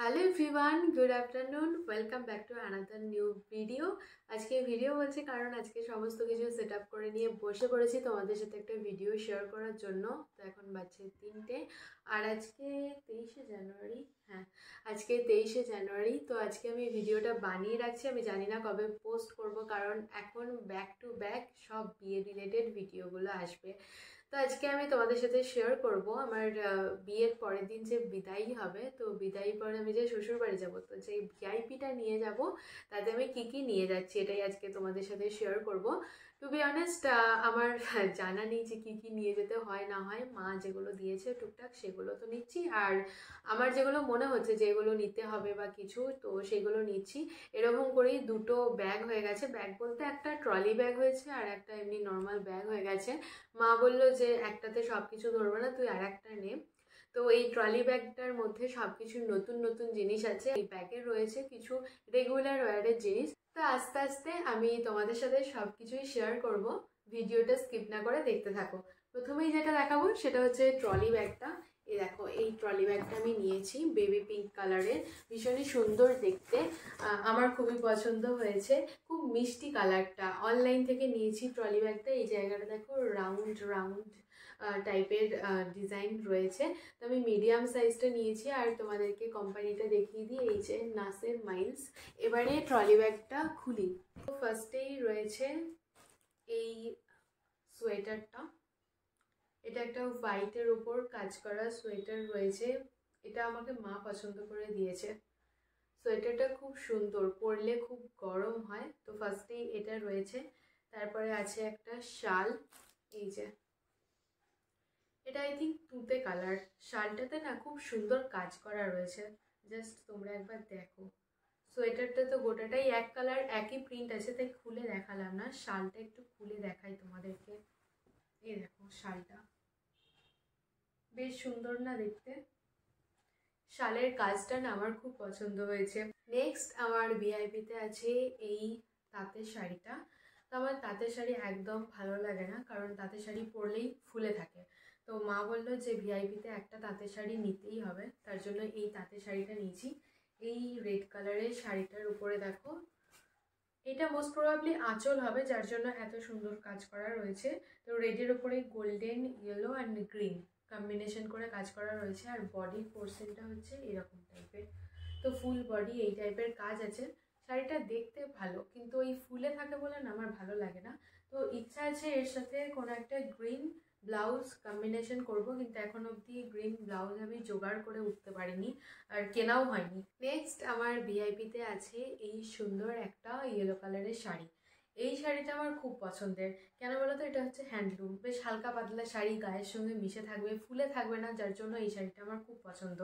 Hello everyone, good afternoon. Welcome back to another new video. আজকে video বলছি কারণ আজকে সমস্ত কিছু সেট আপ করে নিয়ে বসে পড়েছি তোমাদের সাথে একটা ভিডিও শেয়ার করার জন্য। তো এখন বাজছে 3টে আর আজকে 23শে জানুয়ারি। হ্যাঁ, আজকে 23শে জানুয়ারি। তো আজকে আমি ভিডিওটা বানিয়ে রাখছি, আমি জানি না কবে পোস্ট করব, কারণ এখন ব্যাক টু ব্যাক সব বিয়ে রিলেটেড ভিডিওগুলো আসবে। তো আজকে আমি তোমাদের সাথে শেয়ার করব আমার বিয়ের পরের দিন যে বিদায়ী হবে। তো বিদায়ী পরে আমি যে শ্বশুর বাড়ি যাবো, তো যে ভিআইপিটা নিয়ে যাব তাতে আমি কি কি নিয়ে যাচ্ছি এটাই আজকে তোমাদের সাথে শেয়ার করব। টু বি অনেস্ট, আমার জানা নেই যে কি কি নিয়ে যেতে হয় না হয়। মা যেগুলো দিয়েছে টুকটাক সেগুলো তো নিচ্ছি, আর আমার যেগুলো মনে হচ্ছে যেগুলো নিতে হবে বা কিছু, তো সেগুলো নিচ্ছি। এরকম করেই দুটো ব্যাগ হয়ে গেছে। ব্যাগ বলতে একটা ট্রলি ব্যাগ হয়েছে আর একটা এমনি নর্মাল ব্যাগ হয়ে গেছে। মা বলল যে একটাতে সব কিছু ধরবে না, তুই আর একটা নে। তো এই ট্রলি ব্যাগটার মধ্যে সব কিছু নতুন নতুন জিনিস আছে। এই ব্যাগে রয়েছে কিছু রেগুলার ওয়্যারের জিনিস। তো আস্তে আস্তে আমি তোমাদের সাথে সব কিছুই শেয়ার করব, ভিডিওটা স্কিপ না করে দেখতে থাকো। প্রথমেই যেটা দেখাবো সেটা হচ্ছে ট্রলি ব্যাগটা। এই দেখো, এই ট্রলি ব্যাগটা আমি নিয়েছি বেবি পিঙ্ক কালারের, ভীষণই সুন্দর দেখতে। আমার খুবই পছন্দ হয়েছে, খুব মিষ্টি কালারটা। অনলাইন থেকে নিয়েছি ট্রলি ব্যাগটা। এই জায়গাটা দেখো, রাউন্ড রাউন্ড টাইপের ডিজাইন রয়েছে। তো আমি মিডিয়াম সাইজটা নিয়েছি আর তোমাদেরকে কোম্পানিটা দেখিয়ে দিই, এই যে নাসের মাইলস। এবারে ট্রলি ব্যাগটা খুলি। তো ফার্স্টেই রয়েছে এই সোয়েটারটা। এটা একটা হোয়াইটের উপর কাজ করা সোয়েটার রয়েছে। এটা আমাকে মা পছন্দ করে দিয়েছে। সোয়েটারটা খুব সুন্দর, পরলে খুব গরম হয়। তো ফার্স্টেই এটা রয়েছে। তারপরে আছে একটা শাল, এই যে এটা আই থিঙ্ক তুঁতে কালার। শালটাতে না খুব সুন্দর কাজ করা রয়েছে, জাস্ট তোমরা একবার দেখো। সোয়েটারটা তো গোটাটাই এক কালার, একই প্রিন্ট আছে, তাই খুলে দেখালাম না। শালটা একটু খুলে দেখাই তোমাদেরকে। এই দেখো শালটা, বেশ সুন্দর না দেখতে? শালের কাজটা না আমার খুব পছন্দ হয়েছে। নেক্সট আমার ভিআইপিতে আছে এই তাঁতের শাড়িটা। তো আমার তাঁতের শাড়ি একদম ভালো লাগে না, কারণ তাঁতের শাড়ি পরলেই ফুলে থাকে। তো মা বললো যে ভিআইপিতে একটা তাঁতের শাড়ি নিতেই হবে, তার জন্য এই তাঁতের শাড়িটা নিয়েছি। এই রেড কালারের শাড়িটার উপরে দেখো, এটা মোস্ট প্রবাবলি আঁচল হবে, যার জন্য এত সুন্দর কাজ করা রয়েছে। তো রেডের উপরে golden, yellow and green combination করে কাজ করা রয়েছে। আর বডির পোর্শনটা হচ্ছে এরকম টাইপের। তো ফুল বডি এই টাইপের কাজ আছে। শাড়িটা দেখতে ভালো, কিন্তু ওই ফুলে থাকে বলে না আমার ভালো লাগে না। তো ইচ্ছা আছে এর সাথে কোনো একটা গ্রিন ব্লাউজ কম্বিনেশন করব, কিন্তু এখন অবধি গ্রিন ব্লাউজ আমি জোগাড় করে উঠতে পারিনি, আর কেনাও হয়নি। নেক্সট আমার ভিআইপিতে আছে এই সুন্দর একটা ইয়েলো কালারের শাড়ি। এই শাড়িটা আমার খুব পছন্দের। কেন বলো তো? এটা হচ্ছে হ্যান্ডলুম, বেশ হালকা পাতলা শাড়ি, গায়ের সঙ্গে মিশে থাকবে, ফুলে থাকবে না, যার জন্য এই শাড়িটা আমার খুব পছন্দ।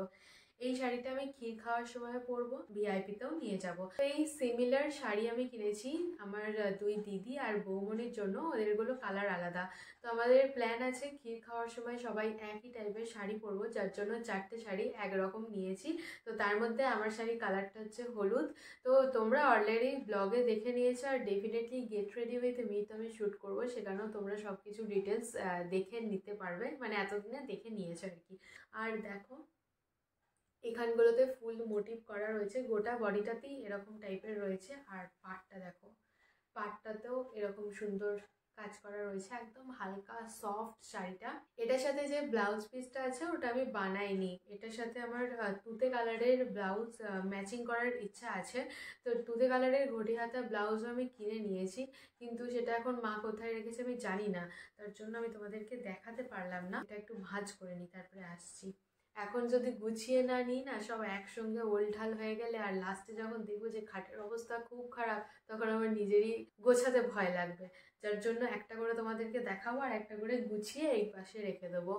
এই শাড়িটা আমি ক্ষীর খাওয়ার সময় পরবো, ভিআইপিতেও নিয়ে যাব। এই সিমিলার শাড়ি আমি কিনেছি আমার দুই দিদি আর বৌমনির জন্য, ওদেরগুলো কালার আলাদা। তো আমাদের প্ল্যান আছে ক্ষীর খাওয়ার সময় সবাই একই টাইপের শাড়ি পরবো, যার জন্য 4টে শাড়ি একরকম নিয়েছি। তো তার মধ্যে আমার শাড়ি কালারটা হচ্ছে হলুদ। তো তোমরা অলরেডি ব্লগে দেখে নিয়েছো, আর definitely get ready with me তো আমি শ্যুট করবো, সেখানেও তোমরা সব কিছু ডিটেলস দেখে নিতে পারবে, মানে এতদিনে দেখে নিয়েছো আর কি। আর দেখো, এখানগুলোতে ফুল মোটিভ করা রয়েছে, গোটা বডিটাতেই এরকম টাইপের রয়েছে। আর পাটটা দেখো, পাটটাতেও এরকম সুন্দর কাজ করা রয়েছে, একদম হালকা সফট শাড়িটা। এটার সাথে যে ব্লাউজ পিসটা আছে ওটা আমি বানাইনি, এটার সাথে আমার তুতে কালারের ব্লাউজ ম্যাচিং করার ইচ্ছা আছে। তো তুতে কালারের ঘটি হাতা ব্লাউজও আমি কিনে নিয়েছি, কিন্তু সেটা এখন মা কোথায় রেখেছে আমি জানি না, তার জন্য আমি তোমাদেরকে দেখাতে পারলাম না। এটা একটু ভাঁজ করে নিই, তারপরে আসছি। এখন যদি গুছিয়ে না নিই না, সব একসঙ্গে ওলঢাল হয়ে গেলে আর লাস্টে যখন দেখবো যে খাটের অবস্থা খুব খারাপ, তখন আমার নিজেরই গোছাতে ভয় লাগবে। যার জন্য একটা করে তোমাদেরকে দেখাবো আর একটা করে গুছিয়ে এই পাশে রেখে দেবো।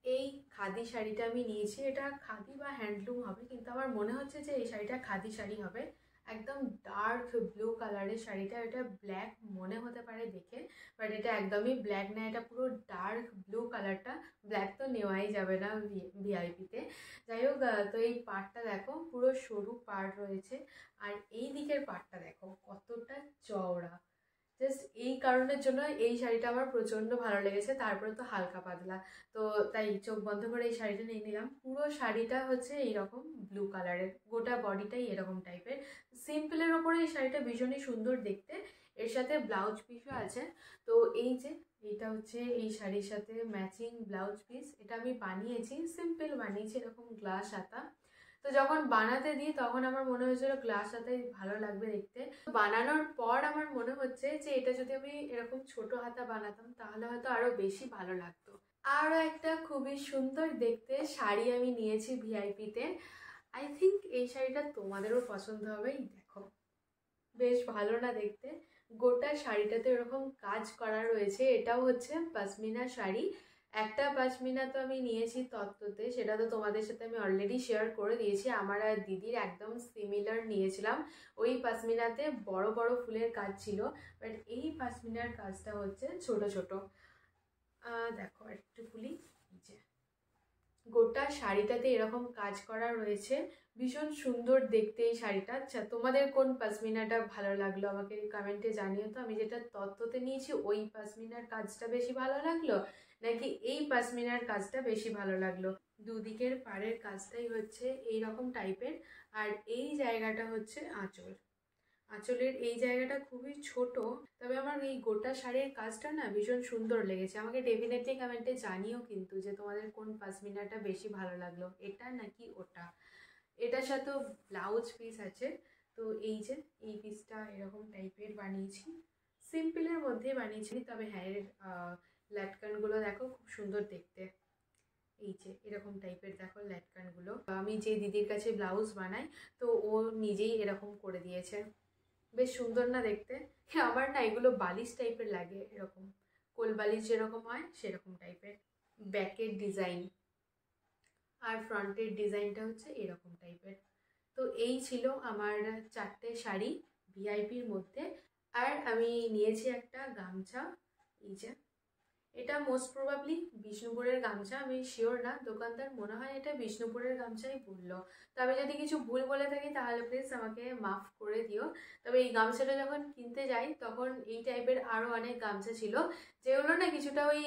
এই খাদি শাড়িটা আমি নিয়েছি, এটা খাদি বা হ্যান্ডলুম হবে, কিন্তু আমার মনে হচ্ছে যে এই শাড়িটা খাদি শাড়ি হবে। একদম ডার্ক ব্লু কালারের শাড়িটা, এটা ব্ল্যাক মনে হতে পারে দেখে, বাট এটা একদমই ব্ল্যাক না, এটা পুরো ডার্ক ব্লু কালারটা। ব্ল্যাক তো নেওয়াই যাবে না ভিআইপিতে। যাই হোক, তো এই পাড়টা দেখো, পুরো সরু পাড় রয়েছে। আর এই দিকের পাড়টা দেখো কতটা চওড়া, জাস্ট এই কারণের জন্য এই শাড়িটা আমার প্রচণ্ড ভালো লেগেছে। তারপরে তো হালকা পাতলা, তো তাই চোখ বন্ধ করে এই শাড়িটা নিয়ে নিলাম। পুরো শাড়িটা হচ্ছে এইরকম ব্লু কালারের, গোটা বডিটাই এরকম টাইপের। সিম্পলের ওপরে এই শাড়িটা ভীষণই সুন্দর দেখতে। এর সাথে ব্লাউজ পিসও আছে। তো এই যে এইটা হচ্ছে এই শাড়ির সাথে ম্যাচিং ব্লাউজ পিস। এটা আমি বানিয়েছি, সিম্পল বানিয়েছি, এরকম গ্লাস হাতা। তো যখন বানাতে দিই তখন আমার মনে হয়েছিল গ্লাস হাতাই ভালো লাগবে দেখতে। বানানোর পর আমার মনে হচ্ছে যে এটা যদি আমি এরকম ছোট হাতা বানাতাম তাহলে হয়তো আরো বেশি ভালো লাগতো। আরও একটা খুবই সুন্দর দেখতে শাড়ি আমি নিয়েছি ভিআইপিতে। আই থিঙ্ক এই শাড়িটা তোমাদেরও পছন্দ হবে। দেখো বেশ ভালো না দেখতে? গোটা শাড়িটাতে এরকম কাজ করা রয়েছে। এটাও হচ্ছে পশমিনা শাড়ি। একটা পশমিনা তো আমি নিয়েছি তত্ত্বতে, সেটা তো তোমাদের সাথে আমি অলরেডি শেয়ার করে দিয়েছি। আমার আর দিদির একদম সিমিলার নিয়েছিলাম। ওই পশমিনাতে বড় বড় ফুলের কাজ ছিল, বাট এই পশমিনার কাজটা হচ্ছে ছোট ছোট। দেখো একটু খুলি, যে গোটা শাড়িটাতে এরকম কাজ করা রয়েছে। ভীষণ সুন্দর দেখতে এই শাড়িটা। আচ্ছা, তোমাদের কোন পশমিনাটা ভালো লাগলো আমাকে কমেন্টে জানিও তো। আমি যেটা তত্ত্বতে নিয়েছি ওই পশমিনার কাজটা বেশি ভালো লাগলো, নাকি এই পশমিনার কাজটা বেশি ভালো লাগলো? দুদিকের পাড়ের কাজটাই হচ্ছে এই রকম টাইপের, আর এই জায়গাটা হচ্ছে আঁচল। আঁচলের এই জায়গাটা খুবই ছোট, তবে আমার এই গোটা শাড়ির কাজটা না ভীষণ সুন্দর লেগেছে। আমাকে ডেফিনেটলি কমেন্টে জানিও কিন্তু যে তোমাদের কোন পশমিনাটা বেশি ভালো লাগলো, এটা নাকি ওটা। এটার সাথেও ব্লাউজ পিস আছে। তো এই যে এই পিসটা এরকম টাইপের বানিয়েছি, সিম্পলের মধ্যে বানিয়েছি, তবে হ্যাঁ এর ল্যাটকানগুলো দেখো খুব সুন্দর দেখতে। এই যে এরকম টাইপের দেখো ল্যাটকানগুলো। আমি যে দিদির কাছে ব্লাউজ বানাই, তো ও নিজেই এরকম করে দিয়েছে। বেশ সুন্দর না দেখতে? আমার না এগুলো বালিশ টাইপের লাগে, এরকম কোল বালিশ যেরকম হয় সেরকম টাইপের। ব্যাকের ডিজাইন আর ফ্রন্টের ডিজাইনটা হচ্ছে এরকম টাইপের। তো এই ছিল আমার 4টে শাড়ি ভিআইপির মধ্যে। আর আমি নিয়েছি একটা গামছা। এই যে এটা মোস্ট প্রবাবলি বিষ্ণুপুরের গামছা, আমি শিওর না। দোকানদার মনে হয় এটা বিষ্ণুপুরের গামছাই বললো। তবে যদি কিছু ভুল বলে থাকি তাহলে প্লিজ আমাকে মাফ করে দিও। তবে এই গামছাটা যখন কিনতে যাই তখন এই টাইপের আরও অনেক গামছা ছিল, যেগুলো না কিছুটা ওই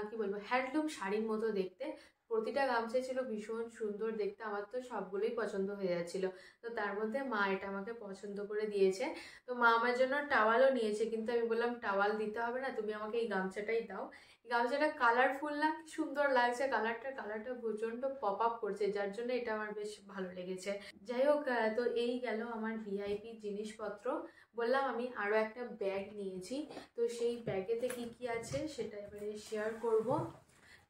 কি বলবো, হ্যান্ডলুম শাড়ির মতো দেখতে। প্রতিটা গামছা ছিল ভীষণ সুন্দর দেখতে, আমার তো সবগুলোই পছন্দ হয়ে যাচ্ছিল। তো তার মধ্যে মা এটা আমাকে পছন্দ করে দিয়েছে। তো মা আমার জন্য টাওয়ালও নিয়েছে, কিন্তু আমি বললাম টাওয়াল দিতে হবে না, তুমি আমাকে এই গামছাটাই দাও। গামছাটা কালারফুল না, কি সুন্দর লাগছে কালারটা প্রচণ্ড পপ আপ করছে, যার জন্য এটা আমার বেশ ভালো লেগেছে। যাই হোক, তো এই গেল আমার ভিআইপি জিনিসপত্র। বললাম আমি আরও একটা ব্যাগ নিয়েছি, তো সেই ব্যাগেতে কি কি আছে সেটা এবারে শেয়ার করব।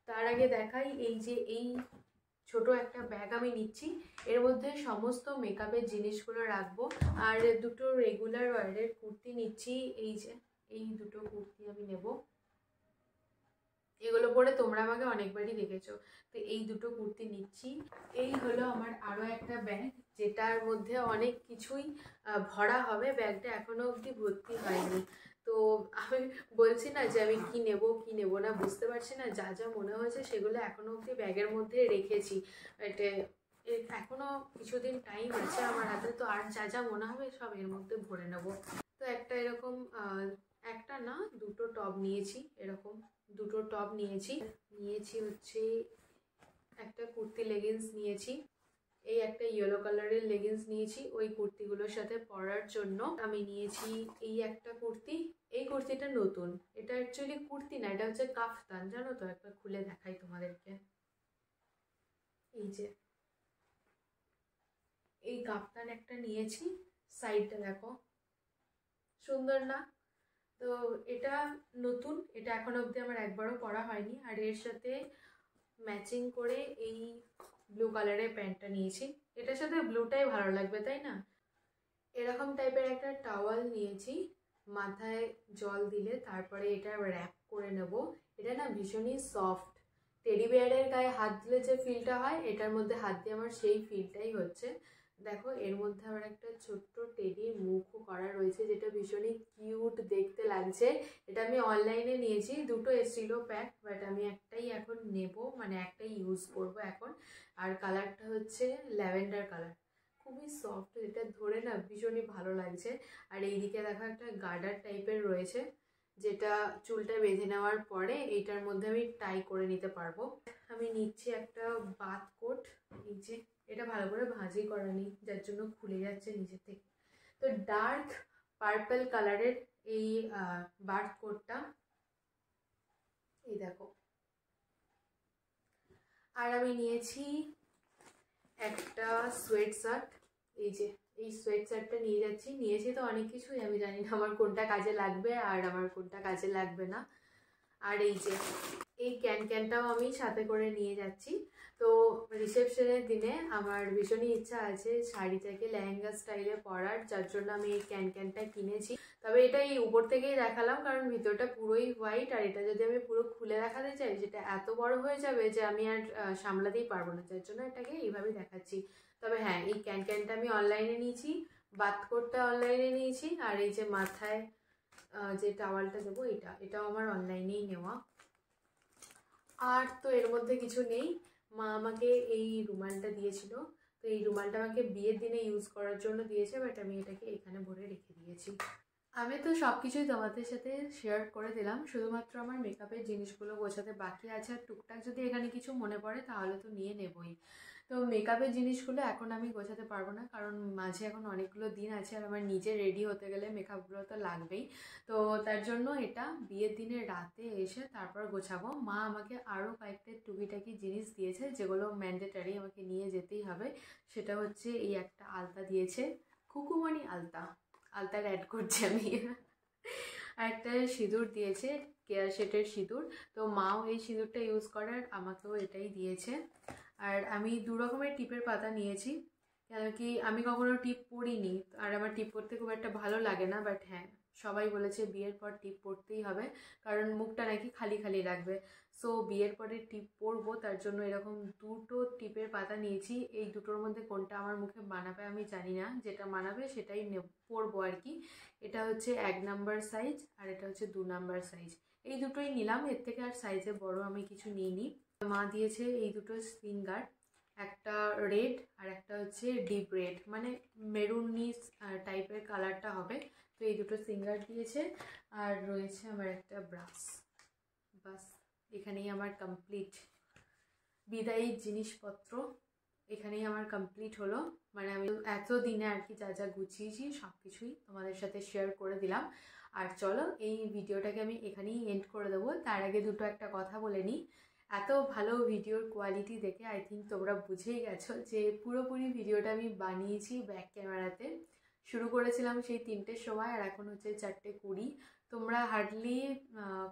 তার আগে দেখাই, এই যে এই ছোট একটা ব্যাগ আমি নিচ্ছি, এর মধ্যে সমস্ত মেকআপের জিনিসগুলো রাখবো। আর দুটো রেগুলার ওয়ারের কুর্তি নিচ্ছি। এই যে এই দুটো কুর্তি আমি নেব, এগুলো পরে তোমরা আমাকে অনেকবারই দেখেছো। তো এই দুটো কুর্তি নিচ্ছি। এই হলো আমার আরও একটা ব্যাগ, যেটার মধ্যে অনেক কিছুই ভরা হবে। ব্যাগটা এখনো অবধি ভর্তি হয়নি। তো আমি বলছি না যে আমি কি নেব না বুঝতে পারছি না। যা যা মনে হয়েছে সেগুলো এখনো অবধি ব্যাগের মধ্যে রেখেছি। এখনো কিছুদিন টাইম আছে আমার হাতে, তো আর যা যা মনে হবে সব এর মধ্যে ভরে নেব। তো একটা এরকম একটা না দুটো টপ নিয়েছি, এরকম দুটো টপ নিয়েছি হচ্ছে একটা কুর্তি লেগিংস নিয়েছি। এই একটা ইয়েলো কালারের লেগিংস নিয়েছি ওই কুর্তিগুলোর সাথে পরার জন্য। আমি নিয়েছি এই একটা কুর্তি। এই কুর্তিটা নতুন, এটা অ্যাকচুয়ালি কুর্তি না, এটা হচ্ছে কাফতান, জানো তো? একবার খুলে দেখাই তোমাদেরকে। এই যে এই কাফতান একটা নিয়েছি, সাইডটা দেখো সুন্দর না? তো এটা নতুন, এটা এখন অবধি আমার একবারও পরা হয়নি। আর এর সাথে ম্যাচিং করে এই ব্লু কালারের প্যান্টটা নিয়েছি, এটার সাথে ব্লুটাই ভালো লাগবে তাই না? এরকম টাইপের একটা টাওয়াল নিয়েছি, মাথায় জল দিলে তারপরে এটা র্যাপ করে নেব। এটা না ভীষণই সফট, টেডি বিয়ারের গায়ে হাত দিলে যে ফিলটা হয় এটার মধ্যে হাত দিয়ে আমার সেই ফিলটাই হচ্ছে। দেখো এর মধ্যে আবার একটা ছোট্ট টেডির মুখও করা রয়েছে, যেটা ভীষণই কিউট দেখতে লাগছে। এটা আমি অনলাইনে নিয়েছি, দুটো এসেছিল প্যাক, বাট আমি একটাই এখন নেব, মানে একটাই ইউজ করব এখন। আর কালারটা হচ্ছে ল্যাভেন্ডার কালার, খুবই সফট, এটা ধরে না ভীষণই ভালো লাগছে। আর এইদিকে দেখো একটা গার্ডার টাইপের রয়েছে, যেটা চুলটা বেঁধে নেওয়ার পরে এইটার মধ্যে আমি টাই করে নিতে পারবো। আমি নিচ্ছি একটা বাথ কোট, এই যে এটা ভালো করে ভাঁজি করা নেই যার জন্য খুলে যাচ্ছে নিচে থেকে। তো ডার্ক পার্পল কালারের এই বাথ কোটটা, এই দেখো। আর আমি নিয়েছি একটা সোয়েট শার্ট, এই যে এই সোয়েট শার্টটা নিয়েছি তো অনেক কিছুই, আমি জানি না আমার কোনটা কাজে লাগবে আর আমার কোনটা কাজে লাগবে না। আর এই যে এই ক্যানটাও আমি সাথে করে নিয়ে যাচ্ছি। তো রিসেপশনের দিনে আমার ভীষণই ইচ্ছা আছে শাড়িটাকে লেহেঙ্গা স্টাইলে পরার, যার জন্য আমি এই ক্যানটা কিনেছি। তবে এটা এই উপর থেকেই দেখালাম কারণ ভিতরটা পুরোই হোয়াইট, আর এটা যদি আমি পুরো খুলে দেখাতে চাই সেটা এত বড় হয়ে যাবে যে আমি আর সামলাতেই পারবো না, যার জন্য এটাকে এইভাবেই দেখাচ্ছি। তবে হ্যাঁ, এই ক্যানটা আমি অনলাইনে নিয়েছি, বাথ কোটটা অনলাইনে নিয়েছি, আর এই যে মাথায় যে টাওয়ালটা দেবো এটাও আমার অনলাইনেই নেওয়া। আর তো এর মধ্যে কিছু নেই। মা আমাকে এই রুমালটা দিয়েছিল, তো এই রুমালটা আমাকে বিয়ের দিনে ইউজ করার জন্য দিয়েছে, বাট আমি এটাকে এখানে ভরে রেখে দিয়েছি। আমি তো সব কিছুই তোমাদের সাথে শেয়ার করে দিলাম, শুধুমাত্র আমার মেকআপের জিনিসগুলো গোছাতে বাকি আছে। আর টুকটাক যদি এখানে কিছু মনে পড়ে তাহলে তো নিয়ে নেবই। তো মেকআপের জিনিসগুলো এখন আমি গোছাতে পারবো না, কারণ মাঝে এখন অনেকগুলো দিন আছে আর আমার নিজে রেডি হতে গেলে মেকআপগুলো তো লাগবেই। তো তার জন্য এটা বিয়ের দিনের রাতে এসে তারপর গোছাবো। মা আমাকে আরও কয়েকটা টুকিটাকি জিনিস দিয়েছে যেগুলো ম্যান্ডেটারি আমাকে নিয়ে যেতেই হবে। সেটা হচ্ছে এই একটা আলতা দিয়েছে, খুকুমণি আলতার অ্যাড করছি আমি। আর একটা সিঁদুর দিয়েছে, কেয়ার শেটের সিঁদুর। তো মাও এই সিঁদুরটা ইউজ করার, আমাকেও এটাই দিয়েছে। আর আমি 2 রকমের টিপের পাতা নিয়েছি, কেন কি আমি কখনো টিপ পরিনি আর আমার টিপ পরতে খুব একটা ভালো লাগে না। বাট হ্যাঁ, সবাই বলেছে বিয়ের পর টিপ পরতেই হবে, কারণ মুখটা নাকি খালি খালি রাখবে। সো বিয়ের পরে টিপ পরবো, তার জন্য এরকম 2টো টিপের পাতা নিয়েছি। এই দুটোর মধ্যে কোনটা আমার মুখে মানাবে আমি জানি না, যেটা মানাবে সেটাই পরবো আর কি। এটা হচ্ছে 1 নাম্বার সাইজ আর এটা হচ্ছে 2 নাম্বার সাইজ। এই দুটোই নিলাম, এর থেকে আর সাইজে বড় আমি কিছু নিইনি। মা দিয়েছে এই দুটো সিঙ্গার, একটা রেড আর একটা হচ্ছে ডিপ রেড, মানে মেরুনি টাইপের কালারটা হবে। তো এই দুটো সিঙ্গার দিয়েছে। আর রয়েছে আমার একটা ব্রাশ। বাস, এখানেই আমার কমপ্লিট বিদায়ী জিনিসপত্র, এখানেই আমার কমপ্লিট হলো। মানে আমি এত দিনে আর কি যা যা গুছিয়েছি সব কিছুই তোমাদের সাথে শেয়ার করে দিলাম। আর চলো এই ভিডিওটাকে আমি এখানেই এন্ড করে দেবো। তার আগে একটা কথা বলে নিই। এত ভালো ভিডিওর কোয়ালিটি দেখে আই থিঙ্ক তোমরা বুঝেই গেছো যে পুরোপুরি ভিডিওটা আমি বানিয়েছি ব্যাক ক্যামেরাতে। শুরু করেছিলাম সেই 3টের সময় আর এখন হচ্ছে 4:20। তোমরা হার্ডলি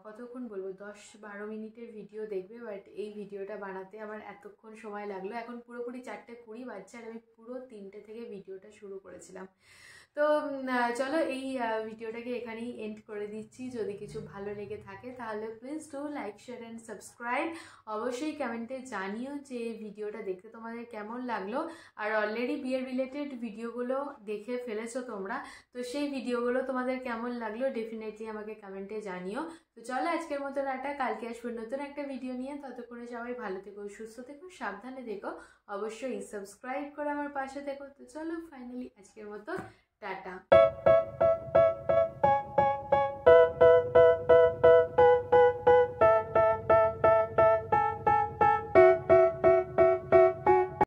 কতক্ষণ বলবো, 10-12 মিনিটের ভিডিও দেখবে, বাট এই ভিডিওটা বানাতে আমার এতক্ষণ সময় লাগলো। এখন পুরোপুরি 4:20 বাজছে আর আমি পুরো 3টে থেকে ভিডিওটা শুরু করেছিলাম। তো চলো এই ভিডিওটাকে এখানেই এন্ড করে দিচ্ছি। যদি কিছু ভালো লেগে থাকে তাহলে please do like, share and subscribe. অবশ্যই কমেন্টে জানিও যে ভিডিওটা দেখতে তোমাদের কেমন লাগলো। আর অলরেডি বিয়ের রিলেটেড ভিডিওগুলো দেখে ফেলেছো তোমরা, তো সেই ভিডিওগুলো তোমাদের কেমন লাগলো ডেফিনেটলি আমাকে কমেন্টে জানিও। তো চলো আজকের মতো টাটা, কালকে আসবো নতুন একটা ভিডিও নিয়ে। ততক্ষণে সবাই ভালো থেকো, সুস্থ থেকো, সাবধানে থেকো। অবশ্যই সাবস্ক্রাইব করে আমার পাশে থেকো। তো চলো ফাইনালি আজকের মতো